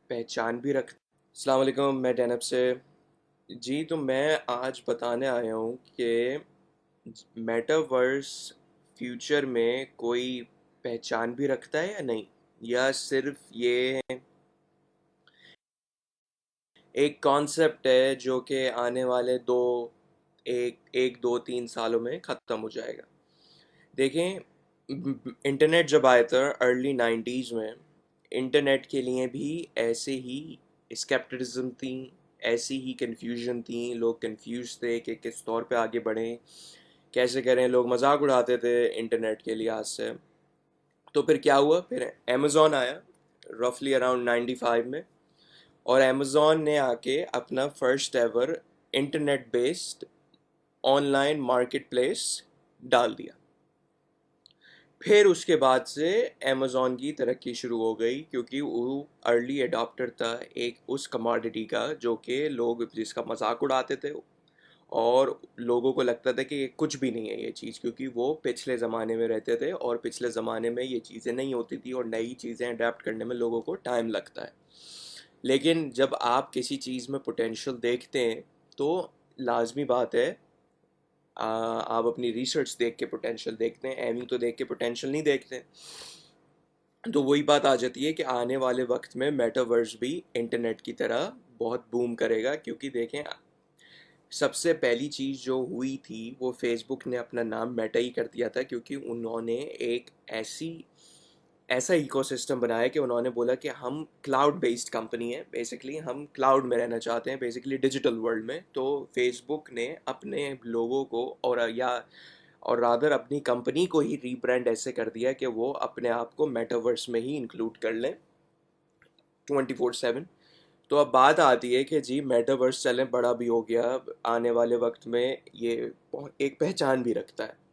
پہچان بھی رکھ. السلام علیکم، میں ڈینب سے. جی تو میں آج بتانے آیا ہوں کہ میٹاورس فیوچر میں کوئی پہچان بھی رکھتا ہے یا نہیں، یا صرف یہ ایک کانسیپٹ ہے جو کہ آنے والے ایک دو تین سالوں میں ختم ہو جائے گا. دیکھیں، انٹرنیٹ جب آیا تھا ارلی نائنٹیز میں، انٹرنیٹ کے لیے بھی ایسے ہی اسکیپٹرزم تھیں، ایسی ہی کنفیوژن تھیں. لوگ کنفیوز تھے کہ کس طور پہ آگے بڑھیں، کیسے کریں. لوگ مذاق اڑاتے تھے انٹرنیٹ کے لحاظ سے. تو پھر کیا ہوا؟ پھر امیزون آیا رفلی اراؤنڈ 95 میں، اور امیزون نے آ کے اپنا first ever internet based on line market place ڈال دیا. پھر اس کے بعد سے امیزون کی ترقی شروع ہو گئی، کیونکہ وہ ارلی اڈاپٹر تھا ایک اس کماڈٹی کا جو کہ لوگ جس کا مذاق اڑاتے تھے، اور لوگوں کو لگتا تھا کہ یہ کچھ بھی نہیں ہے یہ چیز، کیونکہ وہ پچھلے زمانے میں رہتے تھے اور پچھلے زمانے میں یہ چیزیں نہیں ہوتی تھی، اور نئی چیزیں اڈیپٹ کرنے میں لوگوں کو ٹائم لگتا ہے. لیکن جب آپ کسی چیز میں پوٹینشیل دیکھتے ہیں تو لازمی بات ہے آپ اپنی ریسرچ دیکھ کے پوٹینشیل دیکھتے ہیں، ایمی تو دیکھ کے پوٹینشیل نہیں دیکھتے. تو وہی بات آ جاتی ہے کہ آنے والے وقت میں میٹاورس بھی انٹرنیٹ کی طرح بہت بوم کرے گا. کیونکہ دیکھیں، سب سے پہلی چیز جو ہوئی تھی وہ فیس بک نے اپنا نام میٹا ہی کر دیا تھا، کیونکہ انہوں نے ایک ایسا ایکو سسٹم بنایا کہ انہوں نے بولا کہ ہم کلاؤڈ بیسڈ کمپنی ہے، بیسکلی ہم کلاؤڈ میں رہنا چاہتے ہیں، بیسکلی ڈیجیٹل ورلڈ میں. تو فیس بک نے اپنے لوگوں کو اور رادر اپنی کمپنی کو ہی ری برانڈ ایسے کر دیا کہ وہ اپنے آپ کو میٹاورس میں ہی انکلوڈ کر لیں 24/7. تو اب بات آتی ہے کہ جی میٹاورس چلیں بڑا بھی ہو گیا، اب آنے والے وقت میں یہ ایک پہچان بھی رکھتا ہے.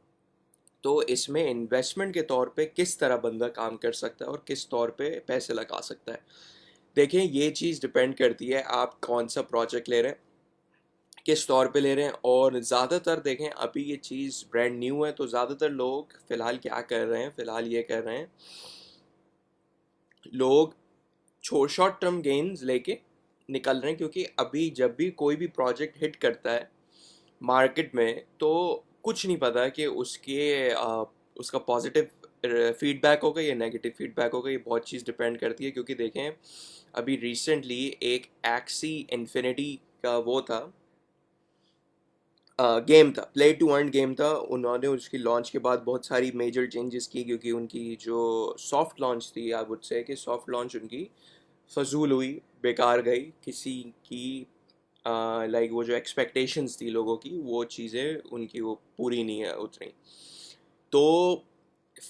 تو اس میں انویسٹمنٹ کے طور پہ کس طرح بندہ کام کر سکتا ہے اور کس طور پہ پیسے لگا سکتا ہے. دیکھیں، یہ چیز ڈپینڈ کرتی ہے آپ کون سا پروجیکٹ لے رہے ہیں، کس طور پہ لے رہے ہیں. اور زیادہ تر دیکھیں، ابھی یہ چیز برانڈ نیو ہے، تو زیادہ تر لوگ فی الحال کیا کر رہے ہیں، فی الحال یہ کر رہے ہیں، لوگ شارٹ ٹرم گینز لے کے نکل رہے ہیں. کیونکہ ابھی جب بھی کوئی بھی پروجیکٹ ہٹ کرتا ہے مارکیٹ میں تو کچھ نہیں پتا کہ اس کا پازیٹیو فیڈ بیک ہوگا یا نیگیٹو فیڈ بیک ہوگا. یہ بہت چیز ڈپینڈ کرتی ہے. کیونکہ دیکھیں، ابھی ریسنٹلی ایک ایکسی انفینٹی کا وہ تھا، گیم تھا، پلے ٹو ارن گیم تھا. انہوں نے اس کی لانچ کے بعد بہت ساری میجر چینجز کی، کیونکہ ان کی جو سافٹ لانچ تھی، آئی وڈ سے کہ سافٹ لانچ ان کی فضول ہوئی، بیکار گئی. کسی کی لائک وہ جو ایکسپیکٹیشنز تھی لوگوں کی، وہ چیزیں ان کی وہ پوری نہیں ہے اتنی. تو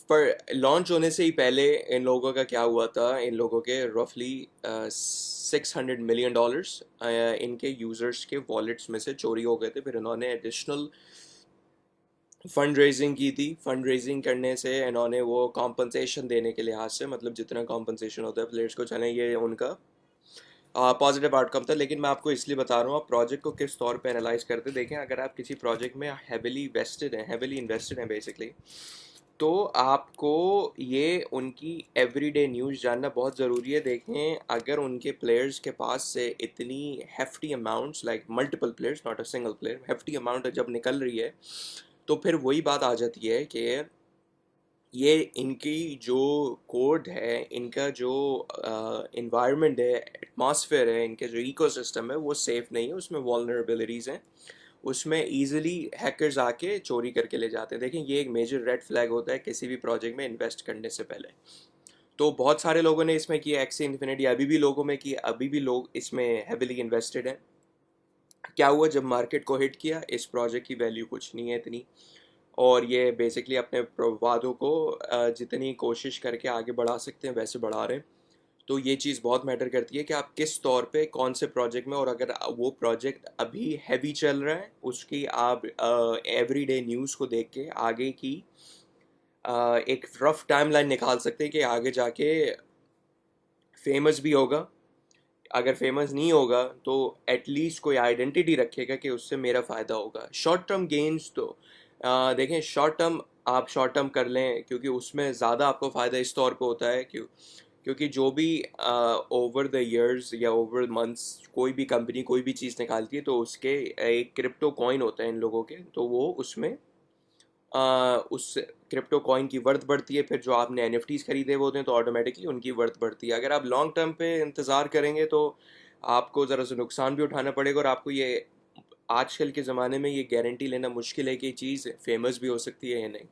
پر لانچ ہونے سے ہی پہلے ان لوگوں کا کیا ہوا تھا، ان لوگوں کے رفلی $600 ملین ان کے یوزرس کے والیٹس میں سے چوری ہو گئے تھے. پھر انہوں نے ایڈیشنل فنڈ ریزنگ کی تھی. فنڈ ریزنگ کرنے سے انہوں نے وہ کمپنسیشن دینے کے لحاظ سے، مطلب جتنا کمپنسیشن ہوتا ہے پلیئرس کو، چلیں یہ ان کا پازیٹیو آؤٹ کم تھا. لیکن میں آپ کو اس لیے بتا رہا ہوں، آپ پروجیکٹ کو کس طور پہ انالائز کرتے. دیکھیں، اگر آپ کسی پروجیکٹ میں ہیویلی انویسٹڈ ہیں بیسکلی، تو آپ کو یہ ان کی ایوری ڈے نیوز جاننا بہت ضروری ہے. دیکھیں، اگر ان کے پلیئرز کے پاس سے اتنی hefty amounts, like multiple players, not a single player, hefty amount جب نکل رہی ہے، تو پھر وہی بات آ جاتی ہے کہ یہ ان کی جو کوڈ ہے، ان کا جو انوائرمنٹ ہے، ایٹماسفیئر ہے، ان کے جو ایکو سسٹم ہے، وہ سیف نہیں ہے. اس میں والنریبلٹیز ہیں، اس میں ایزیلی ہیکرز آ کے چوری کر کے لے جاتے ہیں. دیکھیں، یہ ایک میجر ریڈ فلیگ ہوتا ہے کسی بھی پروجیکٹ میں انویسٹ کرنے سے پہلے. تو بہت سارے لوگوں نے اس میں کیا، ایکسی انفینٹی ابھی بھی لوگوں میں کی، ابھی بھی لوگ اس میں ہیویلی انویسٹڈ ہیں. کیا ہوا جب مارکیٹ کو ہٹ کیا؟ اس پروجیکٹ کی ویلیو کچھ نہیں ہے اتنی، اور یہ بیسکلی اپنے وعدوں کو جتنی کوشش کر کے آگے بڑھا سکتے ہیں ویسے بڑھا رہے ہیں. تو یہ چیز بہت میٹر کرتی ہے کہ آپ کس طور پہ کون سے پروجیکٹ میں، اور اگر وہ پروجیکٹ ابھی ہیوی چل رہا ہے، اس کی آپ ایوری ڈے نیوز کو دیکھ کے آگے کی ایک رف ٹائم لائن نکال سکتے ہیں کہ آگے جا کے فیمس بھی ہوگا. اگر فیمس نہیں ہوگا تو ایٹ لیسٹ کوئی آئیڈینٹی رکھے گا کہ اس سے میرا فائدہ ہوگا. شارٹ ٹرم گینز تو دیکھیں، شارٹ ٹرم آپ شارٹ ٹرم کر لیں، کیونکہ اس میں زیادہ آپ کو فائدہ اس طور پہ ہوتا ہے کیونکہ جو بھی اوور دا ایئرز یا اوور منتھس کوئی بھی کمپنی کوئی بھی چیز نکالتی ہے تو اس کے ایک کرپٹو کوائن ہوتا ہے ان لوگوں کے، تو وہ اس میں اس کرپٹو کوائن کی ورتھ بڑھتی ہے. پھر جو آپ نے این ایف ٹیز خریدے ہوتے ہیں تو آٹومیٹکلی ان کی ورتھ بڑھتی ہے. اگر آپ لانگ ٹرم پہ انتظار کریں گے تو آپ کو ذرا سا نقصان بھی اٹھانا پڑے گا، اور آپ کو یہ آج کل کے زمانے میں یہ گارنٹی لینا مشکل ہے کہ یہ چیز فیمس بھی ہو سکتی ہے یا نہیں.